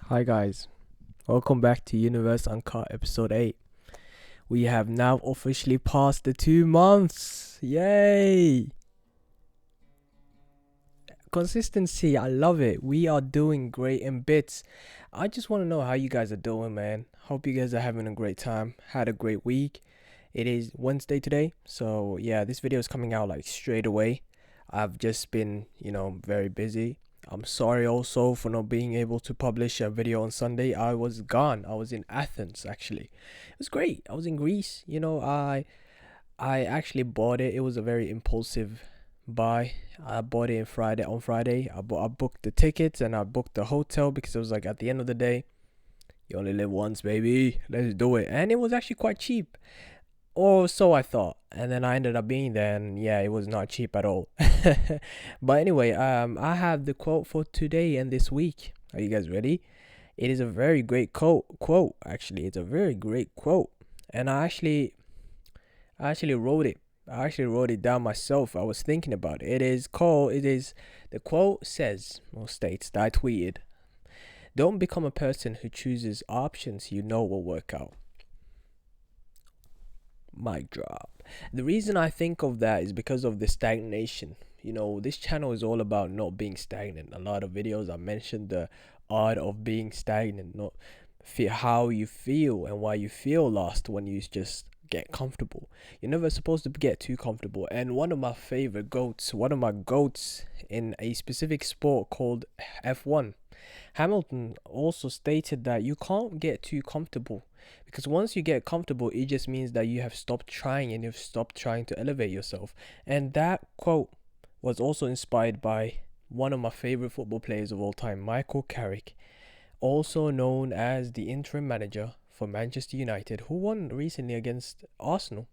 Hi guys, welcome back to Yooniverse Uncut episode 8. We have now officially passed the 2 months. Yay! Consistency, I love it. We are doing great in bits. I just want to know how you guys are doing, man. Hope you guys are having a great time. Had a great week. It is Wednesday today, so yeah, this video is coming out like straight away. I've just been, very busy. I'm sorry also for not being able to publish a video on Sunday. I was gone. I was in Athens actually. It was great. I was in Greece. I actually bought it. It was a very impulsive buy. I bought it on Friday. I booked the tickets and I booked the hotel because it was like at the end of the day, you only live once, baby. Let's do it. And it was actually quite cheap. Or so I thought. And then I ended up being there and yeah, it was not cheap at all. But anyway, I have the quote for today and this week. Are you guys ready? It is a very great quote actually. It's a very great quote. And I actually wrote it. I actually wrote it down myself. I was thinking about it. The quote says or states that I tweeted. Don't become a person who chooses options you know will work out. Mic drop. The reason I think of that is because of the stagnation. This channel is all about not being stagnant. A lot of videos I mentioned the art of being stagnant, not feel how you feel and why you feel lost when you just get comfortable. You're never supposed to get too comfortable. And one of my goats in a specific sport called F1, Hamilton also stated that you can't get too comfortable because once you get comfortable, it just means that you have stopped trying and you've stopped trying to elevate yourself. And that quote was also inspired by one of my favorite football players of all time, Michael Carrick, also known as the interim manager for Manchester United, who won recently against Arsenal.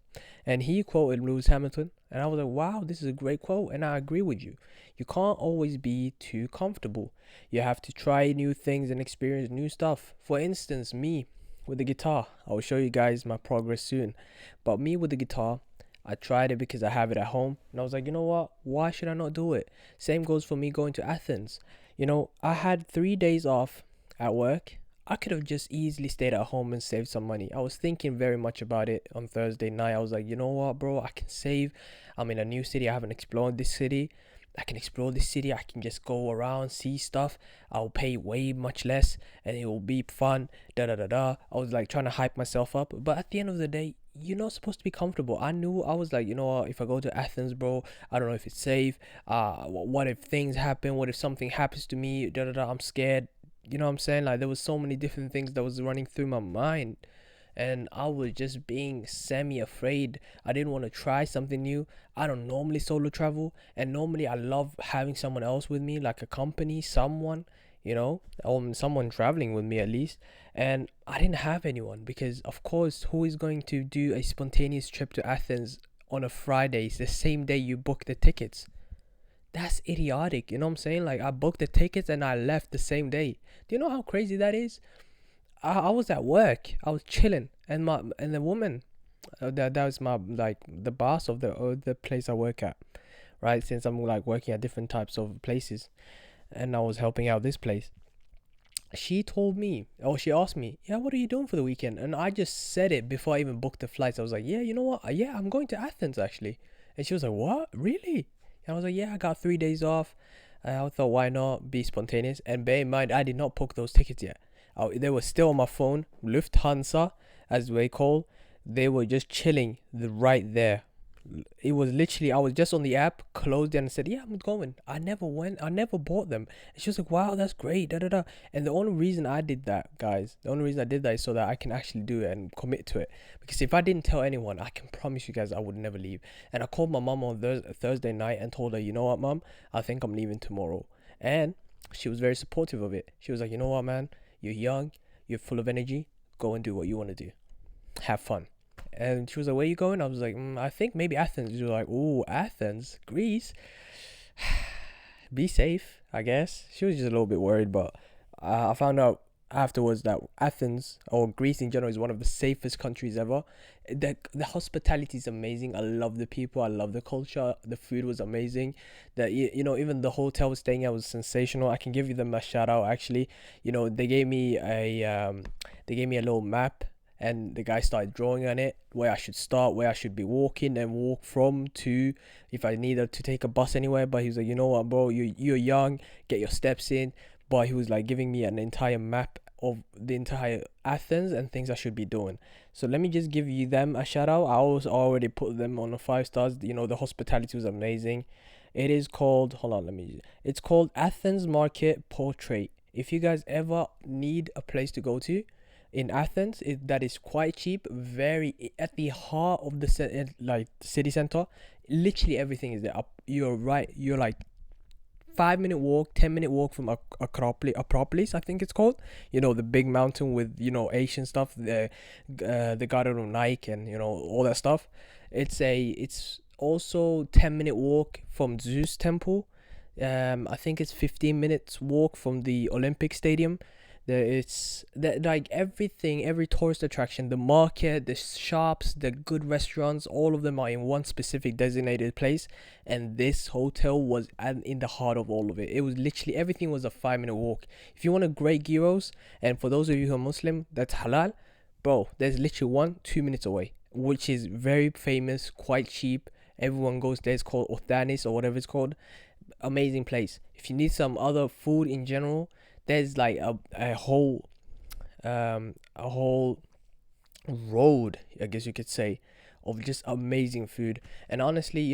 And he quoted Lewis Hamilton, and I was like, wow, this is a great quote, and I agree with you. You can't always be too comfortable. You have to try new things and experience new stuff. For instance, me with the guitar, I will show you guys my progress soon. But me with the guitar, I tried it because I have it at home, and I was like, you know what? Why should I not do it? Same goes for me going to Athens. I had 3 days off at work. I could have just easily stayed at home and saved some money. I was thinking very much about it on Thursday night. I was like, you know what, bro? I can save. I'm in a new city. I haven't explored this city. I can explore this city. I can just go around, see stuff. I'll pay way much less and it will be fun. Da da da da. I was like trying to hype myself up. But at the end of the day, you're not supposed to be comfortable. I knew. I was like, you know what, if I go to Athens, bro, I don't know if it's safe. What if things happen? What if something happens to me? Da da da. I'm scared. You know what I'm saying? Like there was so many different things that was running through my mind, and I was just being semi afraid. I didn't want to try something new. I don't normally solo travel, and normally I love having someone else with me, like a company, someone, or someone traveling with me at least. And I didn't have anyone because, of course, who is going to do a spontaneous trip to Athens on a Friday? It's the same day you book the tickets. That's idiotic, you know what I'm saying? Like I booked the tickets and I left the same day. Do you know how crazy that is? I was at work. I was chilling, and the woman, that was my like the boss of the place I work at, right? Since I'm like working at different types of places, and I was helping out this place. She told me, or she asked me, yeah, what are you doing for the weekend? And I just said it before I even booked the flights. I was like, yeah, you know what? Yeah, I'm going to Athens actually. And she was like, what? Really? And I was like, yeah, I got 3 days off. I thought, why not be spontaneous? And bear in mind, I did not book those tickets yet. They were still on my phone. Lufthansa, as they call, they were just chilling right there. It was literally, I was just on the app, closed it, and said, yeah, I'm going. I never went. I never bought them. And she was like, wow, that's great. Da da da. And the only reason I did that, guys, is so that I can actually do it and commit to it. Because if I didn't tell anyone, I can promise you guys I would never leave. And I called my mom on Thursday night and told her, you know what, mom, I think I'm leaving tomorrow. And she was very supportive of it. She was like, you know what, man, you're young, you're full of energy, go and do what you want to do. Have fun. And she was like, where you going? I was like, I think maybe Athens. She was like, oh, Athens, Greece. Be safe, I guess. She was just a little bit worried, but I found out afterwards that Athens or Greece in general is one of the safest countries ever. The hospitality is amazing. I love the people. I love the culture. The food was amazing. Even the hotel I was staying at was sensational. I can give you them a shout out actually. They gave me a little map, and the guy started drawing on it where I should start, where I should be walking and walk from to, if I needed to take a bus anywhere. But he was like, you know what, bro, you're young, get your steps in. But he was like giving me an entire map of the entire Athens and things I should be doing. So let me just give you them a shout out. I also already put them on a 5 stars. The hospitality was amazing. It is called, hold on, it's called Athens Market Portrait. If you guys ever need a place to go to in Athens, that is quite cheap, very at the heart of the like city center. Literally everything is there. You're right. You're like 5 minute walk, 10 minute walk from Acropolis, I think it's called. The big mountain with Asian stuff, the Garden of Nike, and all that stuff. It's also 10 minute walk from Zeus Temple. I think it's 15 minutes walk from the Olympic Stadium. It's that, like, everything, every tourist attraction, the market, the shops, the good restaurants, all of them are in one specific designated place. And this hotel was in the heart of all of it. It was literally everything was a 5 minute walk. If you want a great gyros, and for those of you who are Muslim, that's halal, bro. There's literally 2 minutes away, which is very famous, quite cheap. Everyone goes there. It's called Othanis or whatever it's called. Amazing place. If you need some other food in general, there's like a whole road, I guess you could say, of just amazing food. And honestly,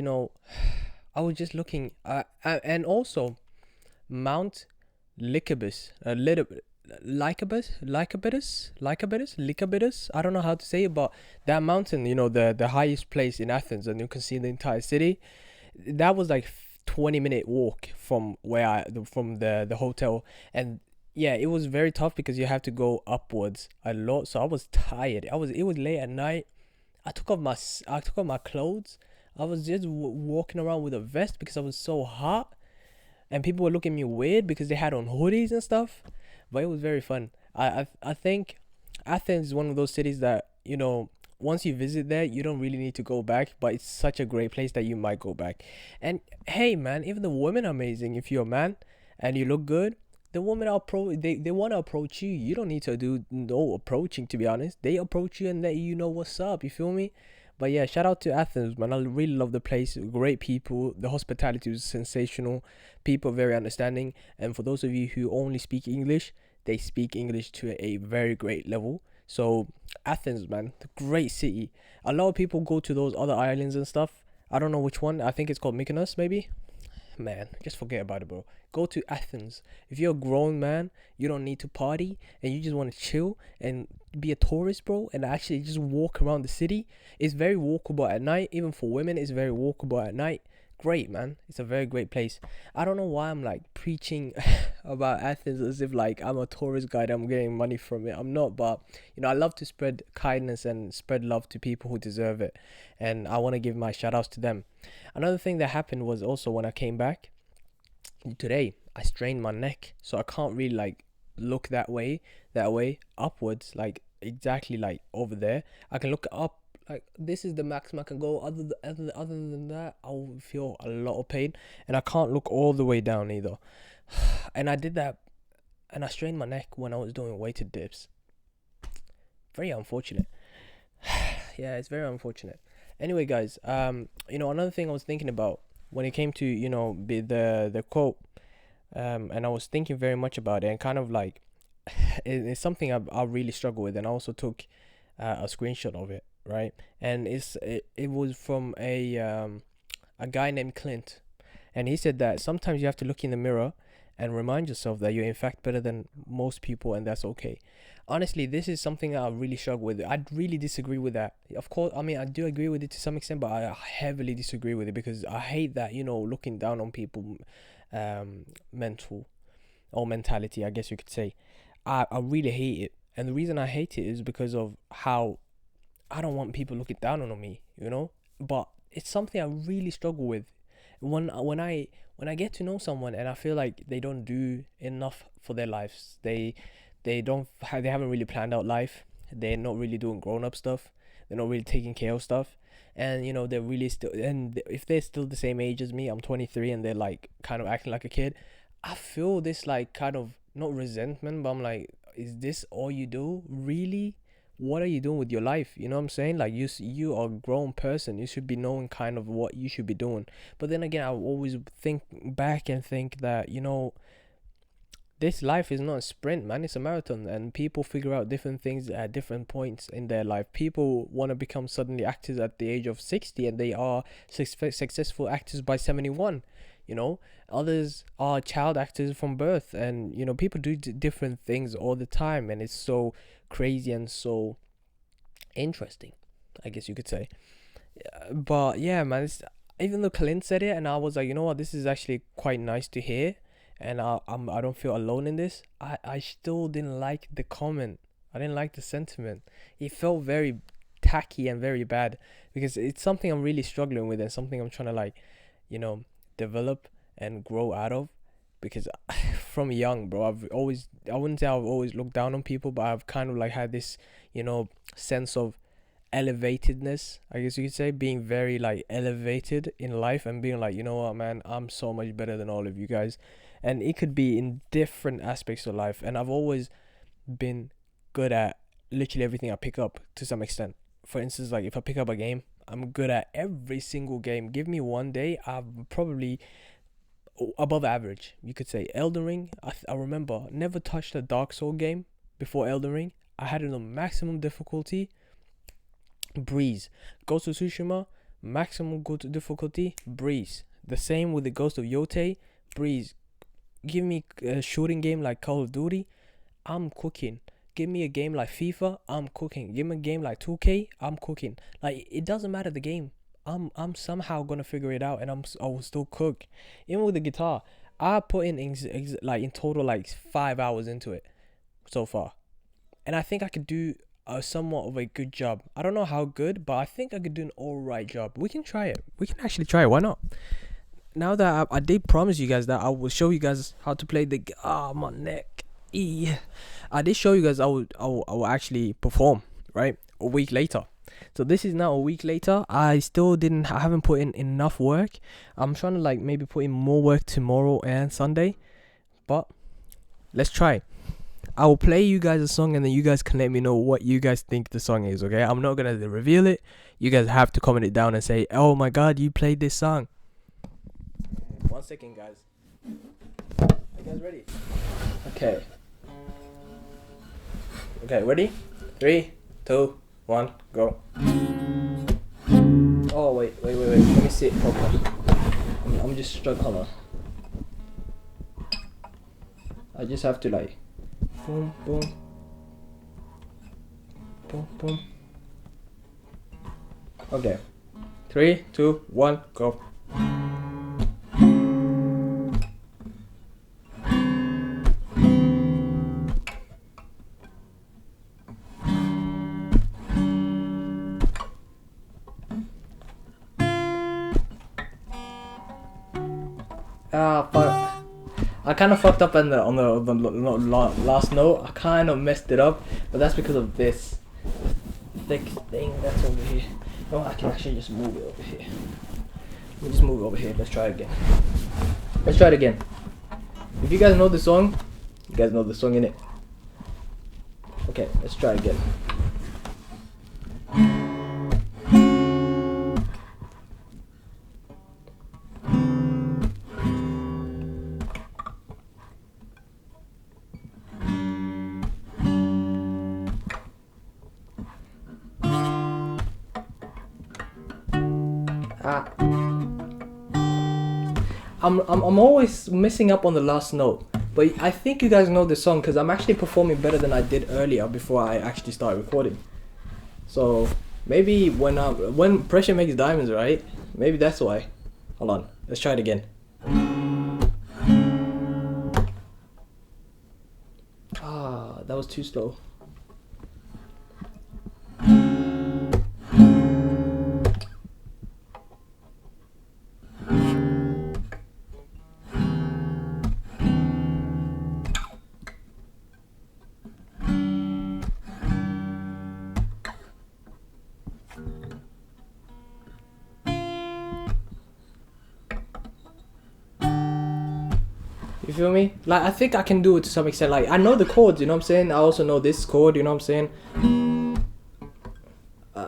I was just looking, and also Mount Lycabas, a little bit. Lycabas. I don't know how to say it, but that mountain, the highest place in Athens, and you can see the entire city. That was like 20-minute walk from from the hotel. And yeah, it was very tough because you have to go upwards a lot, so I was tired. It was late at night. I took off my clothes. I was just walking around with a vest because I was so hot, and people were looking at me weird because they had on hoodies and stuff. But it was very fun. I think Athens is one of those cities that, once you visit there, you don't really need to go back, but it's such a great place that you might go back. And hey, man, even the women are amazing. If you're a man and you look good, the women they want to approach you. You don't need to do no approaching, to be honest. They approach you and let you know what's up. You feel me? But yeah, shout out to Athens, man. I really love the place. Great people. The hospitality was sensational. People very understanding. And for those of you who only speak English, they speak English to a very great level. So Athens, man, the great city. A lot of people go to those other islands and stuff. I don't know which one. I think it's called Mykonos, maybe. Man, just forget about it, bro. Go to Athens. If you're a grown man, you don't need to party, and you just want to chill and be a tourist, bro, and actually just walk around the city. It's very walkable at night. Even for women, it's very walkable at night. Great, man. It's a very great place. I don't know why I'm like preaching about Athens as if like I'm a tourist guide, I'm getting money from it. I'm not, but I love to spread kindness and spread love to people who deserve it, and I want to give my shout outs to them. Another thing that happened was also when I came back today, I strained my neck, so I can't really like look that way upwards, like exactly like over there. I can look up, like this is the maximum I can go. Other than that, I'll feel a lot of pain, and I can't look all the way down either. And I did that, and I strained my neck when I was doing weighted dips. Very unfortunate. Yeah, it's very unfortunate. Anyway, guys, another thing I was thinking about when it came to be the quote, and I was thinking very much about it, and kind of like it's something I really struggle with, and I also took a screenshot of it, right? And it was from a guy named Clint, and he said that sometimes you have to look in the mirror and remind yourself that you're in fact better than most people, and that's okay. Honestly, this is something I really struggle with. I really disagree with that. Of course, I mean, I do agree with it to some extent, but I heavily disagree with it because I hate that, looking down on people, mental or mentality, I guess you could say. I really hate it. And the reason I hate it is because of how I don't want people looking down on me. But it's something I really struggle with. When I get to know someone and I feel like they don't do enough for their lives, they they haven't really planned out life. They're not really doing grown up stuff. They're not really taking care of stuff. And they're really still, and if they're still the same age as me, I'm 23, and they're like kind of acting like a kid. I feel this like kind of not resentment, but I'm like, is this all you do? Really? What are you doing with your life? You know what I'm saying? Like you are a grown person. You should be knowing kind of what you should be doing. But then again, I always think back and think that, this life is not a sprint, man. It's a marathon, and people figure out different things at different points in their life. People want to become suddenly actors at the age of 60, and they are successful actors by 71. Others are child actors from birth, and people do different things all the time, and it's so crazy and so interesting, I guess you could say. But yeah, man, even though Clint said it, and I was like, you know what, this is actually quite nice to hear, and I don't feel alone in this. I still didn't like the comment. I didn't like the sentiment. It felt very tacky and very bad, because it's something I'm really struggling with, and something I'm trying to like, develop and grow out of. Because from young, bro, I wouldn't say I've always looked down on people, but I've kind of like had this, sense of elevatedness, I guess you could say, being very like elevated in life, and being like, you know what, man, I'm so much better than all of you guys. And it could be in different aspects of life, and I've always been good at literally everything I pick up to some extent. For instance, like if I pick up a game, I'm good at every single game. Give me one day, I'm probably above average, you could say. Elden Ring, I remember never touched a Dark Soul game before Elden Ring. I had it on maximum difficulty, breeze. Ghost of Tsushima, maximum difficulty, breeze. The same with the Ghost of Yote, breeze. Give me a shooting game like Call of Duty, I'm cooking. Give me a game like FIFA, I'm cooking. Give me a game like 2K, I'm cooking. Like, it doesn't matter the game. I'm somehow gonna figure it out, and I will still cook. Even with the guitar, I put in like in total like 5 hours into it so far, and I think I could do a somewhat of a good job. I don't know how good, but I think I could do an alright job. We can try it. We can actually try it. Why not? Now that I did promise you guys that I will show you guys how to play the my neck. I did show you guys I will actually perform, right, a week later. So this is now a week later. I haven't put in enough work. I'm trying to like maybe put in more work tomorrow and Sunday, but let's try. I will play you guys a song, and then you guys can let me know what you guys think the song is, okay? I'm not gonna reveal it. You guys have to comment it down and say, oh my god, you played this song. 1 second, guys. Are you guys ready? Okay. Okay, ready? 3, 2, 1, go. Oh, wait. Let me see it properly. I'm just struggling. Hold on. I just have to like boom, boom, boom, boom. Okay. 3, 2, 1, go. Fuck. I kind of fucked up on the last note. I kind of messed it up, but that's because of this thick thing that's over here. No, I can actually just move it over here. Let me just move it over here. Let's try it again. Let's try it again. If you guys know the song, you guys know the song in it. Okay, let's try it again. I'm always messing up on the last note, but I think you guys know the song because I'm actually performing better than I did earlier before I actually started recording. So maybe when pressure makes diamonds, right? Maybe that's why. Hold on, let's try it again. That was too slow. You feel me? Like, I think I can do it to some extent. Like, I know the chords, you know what I'm saying? I also know this chord, you know what I'm saying?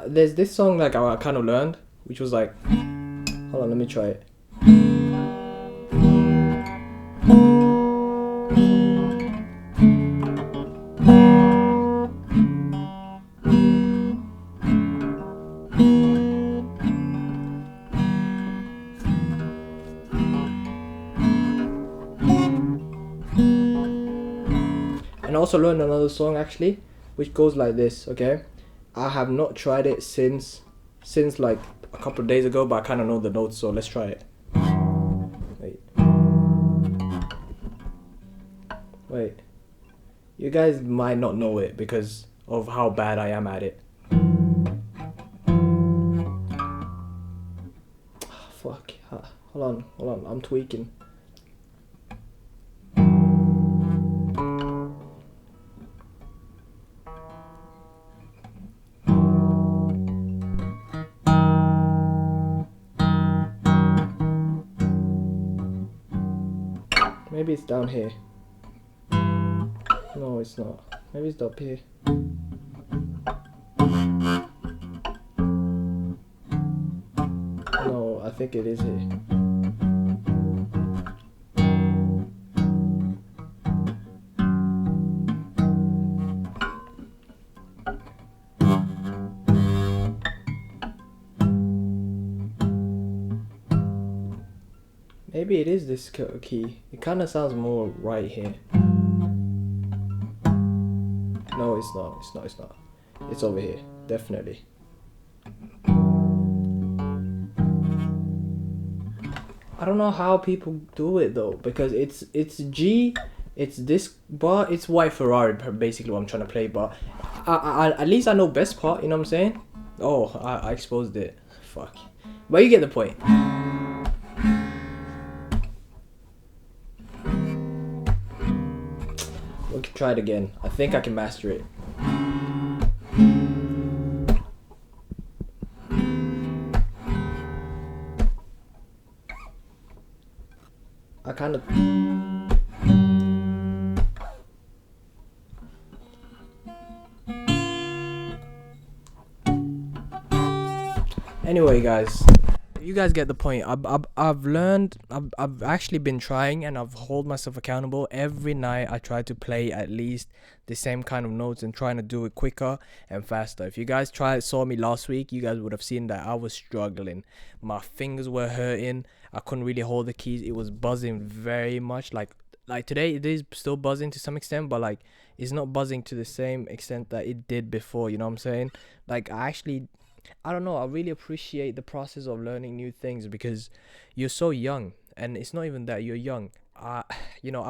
There's this song, like, I kind of learned, which was like... Hold on, let me try it. And I also learned another song, actually, which goes like this, okay? I have not tried it since like a couple of days ago, but I kind of know the notes, so let's try it. Wait. You guys might not know it because of how bad I am at it. Fuck. Hold on. I'm tweaking. Maybe it's down here. No, it's not. Maybe it's up here. No, I think it is here. Maybe it is this key. It kind of sounds more right here. No, it's not. It's over here. Definitely. I don't know how people do it though, because it's G, it's this bar, it's White Ferrari, basically what I'm trying to play, but I at least I know best part, you know what I'm saying? Oh, I exposed it. Fuck. But you get the point. We can try it again. I think I can master it. I kind of... Anyway, guys, you guys get the point. I've learned. I've actually been trying, and I've hold myself accountable every night. I try to play at least the same kind of notes and trying to do it quicker and faster. If you guys saw me last week, you guys would have seen that I was struggling. My fingers were hurting. I couldn't really hold the keys. It was buzzing very much. Like today, it is still buzzing to some extent, but like it's not buzzing to the same extent that it did before. You know what I'm saying? Like I don't know, I really appreciate the process of learning new things because you're so young, and it's not even that you're young. I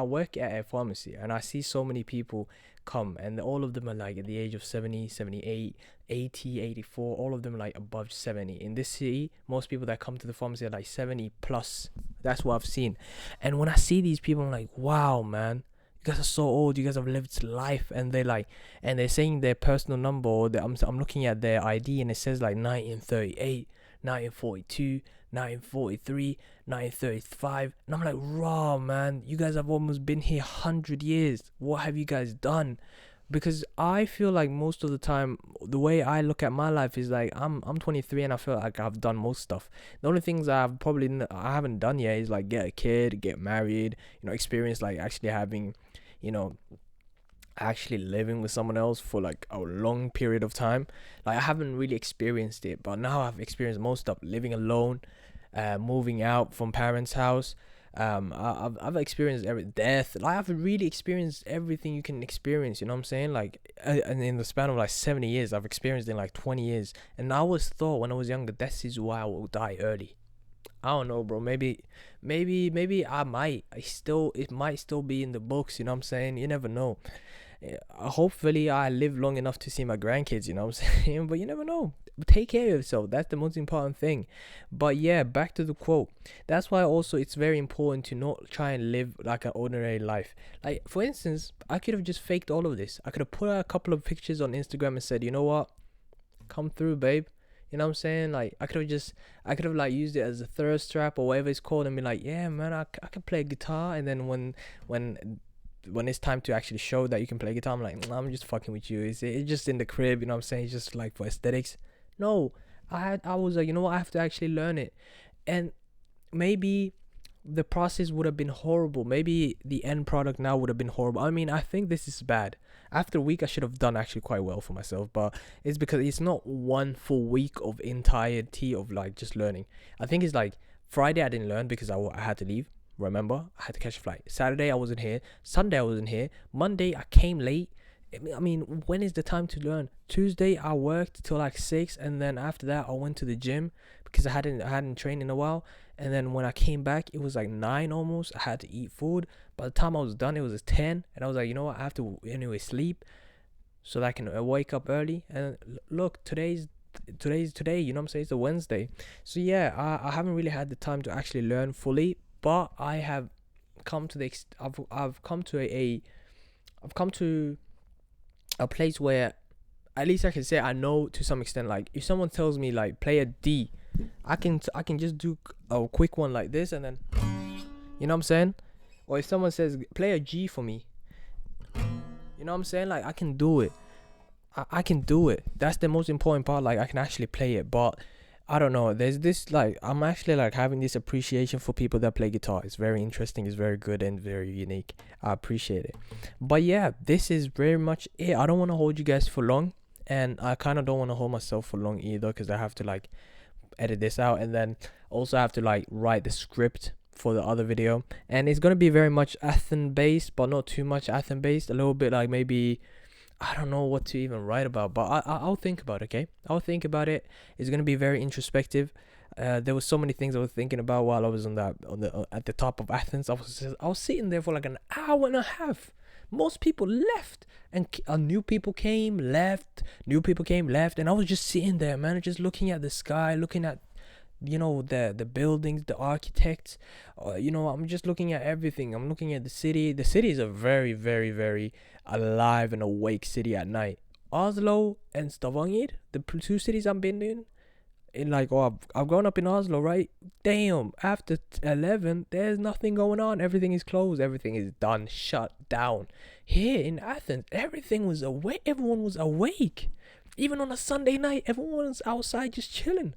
work at a pharmacy and I see so many people come, and all of them are like at the age of 70, 78, 80, 84. All of them are like above 70. In this city, most people that come to the pharmacy are like 70 plus. That's what I've seen. And when I see these people, I'm like, wow, man, you guys are so old. You guys have lived life. And they're saying their personal number, or I'm looking at their ID and it says like 1938, 1942, 1943, 1935, and I'm like, raw, man, you guys have almost been here 100 years. What have you guys done? Because I feel like most of the time, the way I look at my life is like I'm 23 and I feel like I've done most stuff. The only things I haven't done yet is like get a kid, get married, experience like actually having, actually living with someone else for like a long period of time. Like I haven't really experienced it, but now I've experienced most stuff. Living alone, moving out from parents' house. I've experienced every death. Like I've really experienced everything you can experience. You know what I'm saying? Like, and in the span of like 70 years, I've experienced in like 20 years. And I always thought when I was younger, this is why I will die early. I don't know, bro. Maybe I might. It might still be in the books. You know what I'm saying? You never know. Hopefully I live long enough to see my grandkids, you know what I'm saying? But you never know. Take care of yourself. That's the most important thing. But yeah, back to the quote. That's why also it's very important to not try and live like an ordinary life. Like for instance, I could have just faked all of this. I could have put out a couple of pictures on Instagram and said, you know what, come through, babe. You know what I'm saying? Like I could have like used it as a third strap or whatever it's called, and be like, yeah, man, I can play guitar. And then when when it's time to actually show that you can play guitar, I'm like, "Nah, I'm just fucking with you. It's just in the crib, you know what I'm saying? It's just like for aesthetics. No, I was like, you know what? I have to actually learn it, and maybe the process would have been horrible. Maybe the end product now would have been horrible. I mean, I think this is bad. After a week, I should have done actually quite well for myself, but it's because it's not one full week of entirety of like just learning. I think it's like Friday I didn't learn because I had to leave. Remember, I had to catch a flight. Saturday I wasn't here. Sunday I wasn't here. Monday I came late. I mean, when is the time to learn? Tuesday I worked till like 6, and then after that I went to the gym because I hadn't trained in a while. And then when I came back, it was like 9 almost. I had to eat food. By the time I was done, it was 10, and I was like, you know what? I have to anyway sleep so that I can wake up early. And look, today's today. You know what I'm saying? It's a Wednesday. So yeah, I haven't really had the time to actually learn fully, but I have come to the I've come to I've come to a place where at least I can say I know to some extent. Like if someone tells me like play a D, I can just do a quick one like this, and then you know what I'm saying. Or if someone says play a G for me, you know what I'm saying. Like I can do it. I can do it. That's the most important part. Like I can actually play it, but I don't know. There's this like I'm actually like having this appreciation for people that play guitar. It's very interesting. It's very good and very unique. I appreciate it. But yeah, this is very much it. I don't want to hold you guys for long, and I kind of don't want to hold myself for long either, because I have to like edit this out, and then also have to like write the script for the other video. And it's gonna be very much Athens based, but not too much Athens based. A little bit like maybe I don't know what to even write about, but I'll think about it. Okay, I'll think about it. It's gonna be very introspective. There was so many things I was thinking about while I was on the at the top of Athens. I was sitting there for like an hour and a half. Most people left, and new people came, left. New people came, left, and I was just sitting there, man, just looking at the sky, looking at the buildings, the architects. I'm just looking at everything. I'm looking at the city. The city is a very, very, very alive and awake city at night. Oslo and Stavanger, the two cities I've been in like, I've grown up in Oslo, right? Damn, after 11 there's nothing going on. Everything is closed, everything is done, shut down. Here in Athens, everything was awake. Everyone was awake. Even on a Sunday night, everyone was outside just chilling.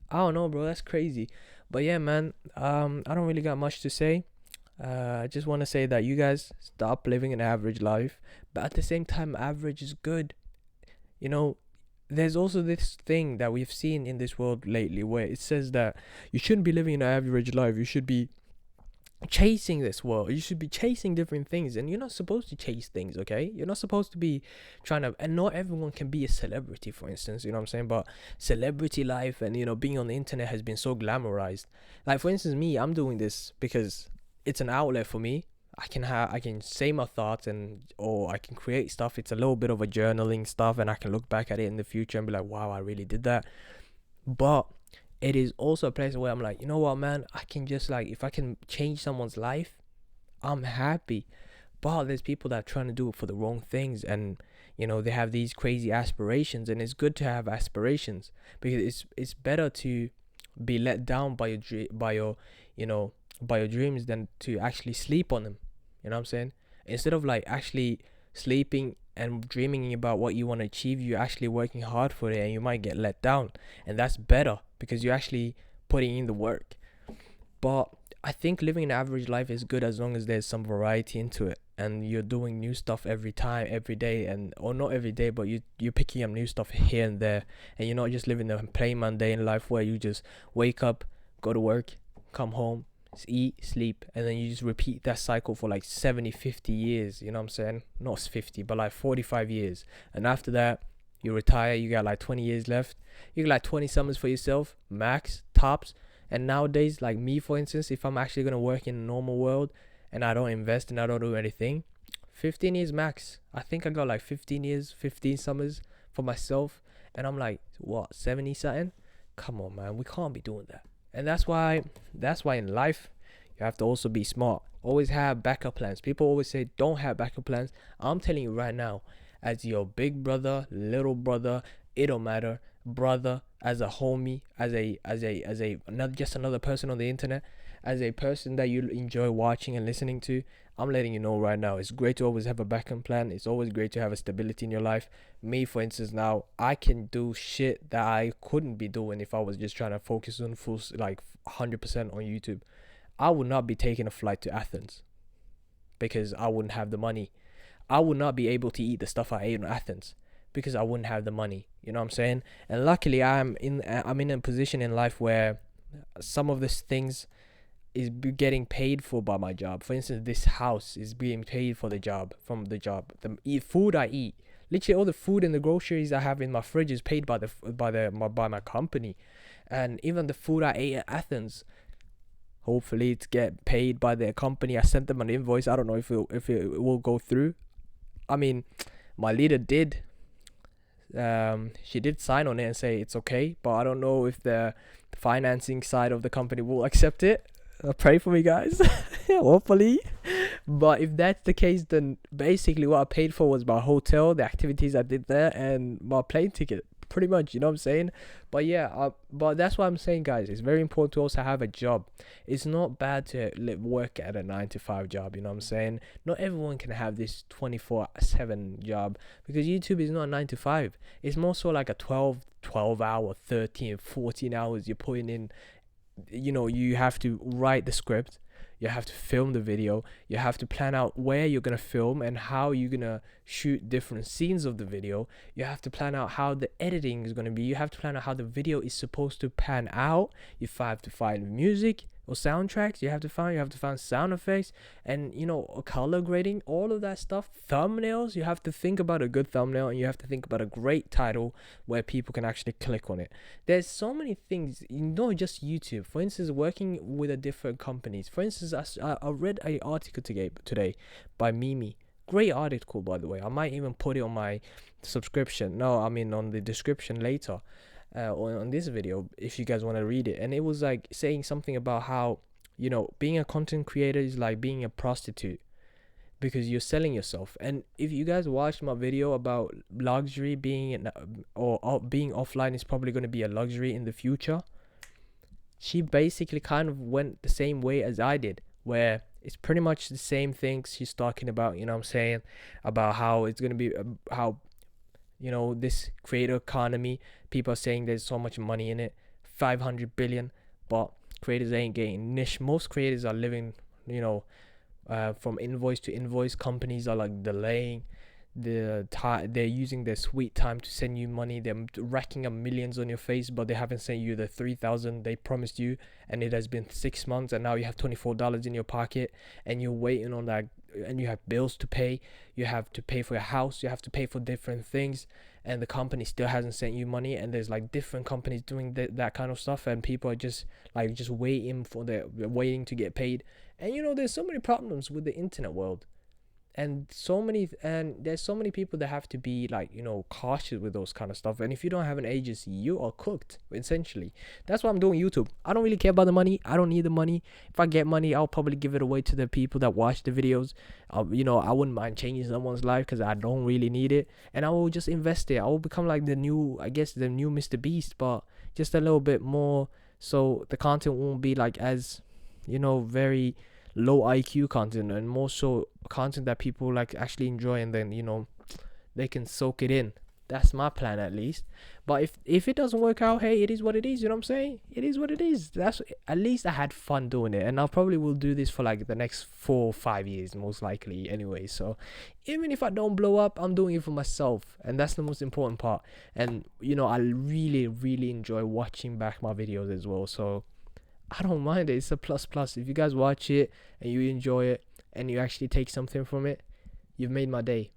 I don't know, bro. That's crazy. But yeah, man. I don't really got much to say. I just want to say that you guys stop living an average life, but at the same time, average is good. You know, there's also this thing that we've seen in this world lately where it says that you shouldn't be living an average life. You should be chasing this world. You should be chasing different things, and you're not supposed to chase things. Okay, you're not supposed to be trying to, and not everyone can be a celebrity, for instance, you know what I'm saying. But celebrity life and being on the internet has been so glamorized. Like for instance, me, I'm doing this because it's an outlet for me. I can say my thoughts, or I can create stuff. It's a little bit of a journaling stuff, and I can look back at it in the future and be like, wow, I really did that. But it is also a place where I'm like, you know what, man, I can just like, if I can change someone's life, I'm happy. But there's people that are trying to do it for the wrong things, and they have these crazy aspirations, and it's good to have aspirations, because it's better to be let down by your dreams than to actually sleep on them. You know what I'm saying? Instead of like actually sleeping and dreaming about what you want to achieve, you're actually working hard for it, and you might get let down, and that's better because you're actually putting in the work. But I think living an average life is good as long as there's some variety into it, and you're doing new stuff every day, or not every day, but you're picking up new stuff here and there, and you're not just living a plain mundane life where you just wake up, go to work, come home, eat, sleep, and then you just repeat that cycle for like 50 years. You know what I'm saying? Not 50, but like 45 years. And after that, you retire. You got like 20 years left. You got like 20 summers for yourself, max, tops. And nowadays, like me, for instance, if I'm actually going to work in a normal world and I don't invest and I don't do anything, 15 years max. I think I got like 15 years, 15 summers for myself. And I'm like, what, 70 something? Come on, man. We can't be doing that. And that's why in life, you have to also be smart. Always have backup plans. People always say, don't have backup plans. I'm telling you right now, as your big brother, little brother, it don't matter. brother, as a homie, as a not just another person on the internet, as a person that you enjoy watching and listening to. I'm letting you know right now, it's great to always have a backup plan. It's always great to have a stability in your life. Me, for instance, now I can do shit that I couldn't be doing if I was just trying to focus on full, like 100% on YouTube. I would not be taking a flight to Athens because I wouldn't have the money. I would not be able to eat the stuff I ate in Athens because I wouldn't have the money. You know what I'm saying? And luckily, I'm in a position in life where some of these things is getting paid for by my job. For instance, this house is being paid for the job from the job. The food I eat, literally all the food and the groceries I have in my fridge is paid by my company, and even the food I ate at Athens. Hopefully, it's get paid by their company. I sent them an invoice. I don't know if it will go through. I mean, my leader did. She did sign on it and say it's okay, but I don't know if the financing side of the company will accept it. Pray for me, guys. Hopefully. But if that's the case, then basically what I paid for was my hotel, the activities I did there, and my plane ticket. Pretty much, you know what I'm saying? But yeah, but that's what I'm saying, guys. It's very important to also have a job. It's not bad to work at a 9 to 5 job, you know what I'm saying? Not everyone can have this 24/7 job because YouTube is not a 9 to 5. It's more so like a 12 hour, 13, 14 hours you're putting in. You know, you have to write the script, you have to film the video, you have to plan out where you're going to film and how you're going to shoot different scenes of the video. You have to plan out how the editing is going to be. You have to plan out how the video is supposed to pan out. You have to find music or soundtracks. You have to find sound effects, and color grading, all of that stuff. Thumbnails, you have to think about a good thumbnail, and you have to think about a great title where people can actually click on it. There's so many things, not just YouTube. For instance, working with a different companies. For instance, I read an article today by Mimi. Great article, by the way. I might even put it on my subscription. No, I mean on the description later. On this video, if you guys want to read it. And it was like saying something about how being a content creator is like being a prostitute because you're selling yourself. And if you guys watched my video about luxury being or being offline is probably going to be a luxury in the future, she basically kind of went the same way as I did, where it's pretty much the same things she's talking about. You know what I'm saying? About how it's going to be how this creator economy, people are saying there's so much money in it, 500 billion, but creators ain't getting niche. Most creators are living from invoice to invoice. Companies are like delaying the time. They're using their sweet time to send you money. They're racking up millions on your face, but they haven't sent you the 3,000 they promised you, and it has been 6 months, and now you have $24 in your pocket, and you're waiting on that, and you have bills to pay. You have to pay for your house, you have to pay for different things, and the company still hasn't sent you money. And there's like different companies doing that kind of stuff, and people are just waiting to get paid. And there's so many problems with the internet world, and there's so many people that have to be cautious with those kind of stuff. And if you don't have an agency, you are cooked, essentially. That's why I'm doing YouTube. I don't really care about the money. I don't need the money. If I get money, I'll probably give it away to the people that watch the videos. I wouldn't mind changing someone's life because I don't really need it, and I will just invest it. I will become like the new Mr. Beast, but just a little bit more, so the content won't be like as very low IQ content, and more so content that people actually enjoy, and then they can soak it in. That's my plan, at least. But if it doesn't work out, hey, it is what it is. You know what I'm saying? It is what it is. That's at least I had fun doing it, and I probably will do this for the next 4 or 5 years, most likely. Anyway, so even if I don't blow up, I'm doing it for myself, and that's the most important part. And I really, really enjoy watching back my videos as well. So I don't mind it. It's a plus. If you guys watch it and you enjoy it and you actually take something from it, you've made my day.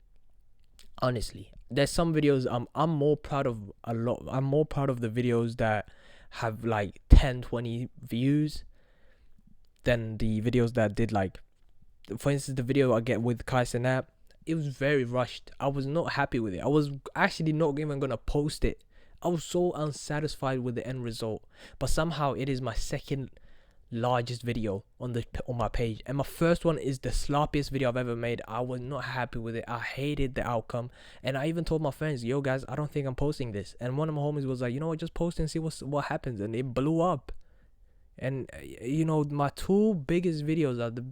Honestly, there's some videos I'm more proud of I'm more proud of the videos that have 10-20 views than the videos that did for instance, the video I get with Kai Cenat. It was very rushed. I was not happy with it. I was actually not even gonna post it. I was so unsatisfied with the end result, but somehow it is my second largest video on my page, and my first one is the sloppiest video I've ever made. I was not happy with it. I hated the outcome, and I even told my friends, yo guys, I don't think I'm posting this. And one of my homies was like, you know what, just post and see what happens. And it blew up. And my two biggest videos are the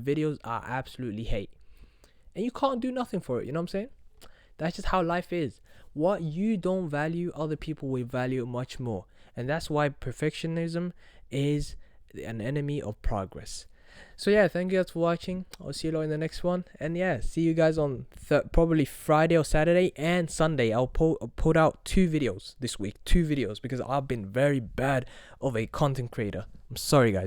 videos I absolutely hate, and you can't do nothing for it. You know what I'm saying? That's just how life is. What you don't value, other people will value much more. And that's why perfectionism is an enemy of progress. So yeah, thank you guys for watching. I'll see you all in the next one. And yeah, see you guys on probably Friday or Saturday and Sunday. I'll put out 2 videos this week. 2 videos, because I've been very bad of a content creator. I'm sorry guys.